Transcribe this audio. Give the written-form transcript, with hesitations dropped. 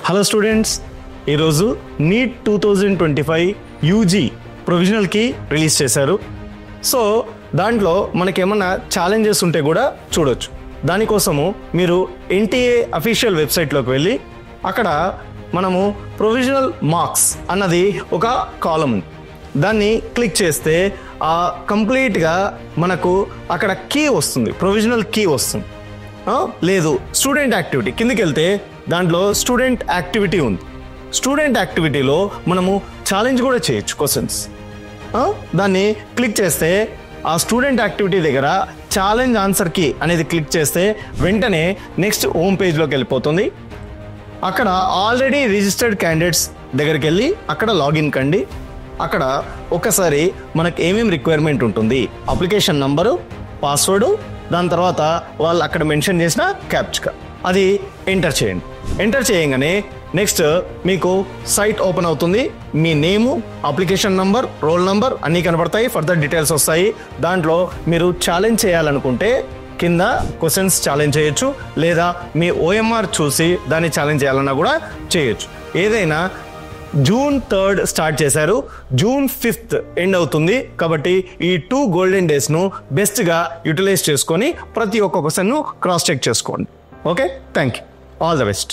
Hello students, ఈరోజు neat 2025 UG ప్రొవిజనల్కి release చేశారు. So దాంట్లో మనకేమన్నా ఛాలెంజెస్ ఉంటే కూడా చూడొచ్చు. దానికోసము మీరు ఎన్టీఏ అఫీషియల్ వెబ్సైట్లోకి వెళ్ళి అక్కడ మనము ప్రొవిజనల్ మార్క్స్ అన్నది ఒక కాలం ఉంది. దాన్ని క్లిక్ చేస్తే కంప్లీట్గా మనకు అక్కడ కీ వస్తుంది, ప్రొవిజనల్ కీ వస్తుంది. లేదు స్టూడెంట్ యాక్టివిటీ కిందికి వెళ్తే దాంట్లో స్టూడెంట్ యాక్టివిటీ ఉంది. స్టూడెంట్ యాక్టివిటీలో మనము ఛాలెంజ్ కూడా చేయొచ్చు క్వశ్చన్స్. దాన్ని క్లిక్ చేస్తే ఆ స్టూడెంట్ యాక్టివిటీ దగ్గర ఛాలెంజ్ ఆన్సర్ కీ అనేది క్లిక్ చేస్తే వెంటనే నెక్స్ట్ హోమ్ పేజ్లోకి వెళ్ళిపోతుంది. అక్కడ ఆల్రెడీ రిజిస్టర్డ్ క్యాండిడేట్స్ దగ్గరికి వెళ్ళి అక్కడ లాగిన్ కండి. అక్కడ ఒకసారి మనకు ఏమేమి రిక్వైర్మెంట్ ఉంటుంది, అప్లికేషన్ నంబరు, పాస్వర్డు, దాని తర్వాత వాళ్ళు అక్కడ మెన్షన్ చేసిన క్యాప్చా అది ఎంటర్ చేయండి. ఎంటర్ చేయగానే నెక్స్ట్ మీకు సైట్ ఓపెన్ అవుతుంది. మీ నేము, అప్లికేషన్ నంబర్, రోల్ నంబర్ అన్నీ కనబడతాయి. ఫర్దర్ డీటెయిల్స్ వస్తాయి. దాంట్లో మీరు ఛాలెంజ్ చేయాలనుకుంటే కింద క్వశ్చన్స్ ఛాలెంజ్ చేయొచ్చు, లేదా మీ ఓఎంఆర్ చూసి దాన్ని ఛాలెంజ్ చేయాలన్నా కూడా చేయొచ్చు. ఏదైనా June 3rd స్టార్ట్ చేశారు, June 5th ఎండ్ అవుతుంది. కాబట్టి ఈ 2 గోల్డెన్ డేస్ను బెస్ట్గా యూటిలైజ్ చేసుకొని ప్రతి ఒక్క క్వశ్చన్ను క్రాస్ చెక్ చేసుకోండి. Okay, thank you, all the best.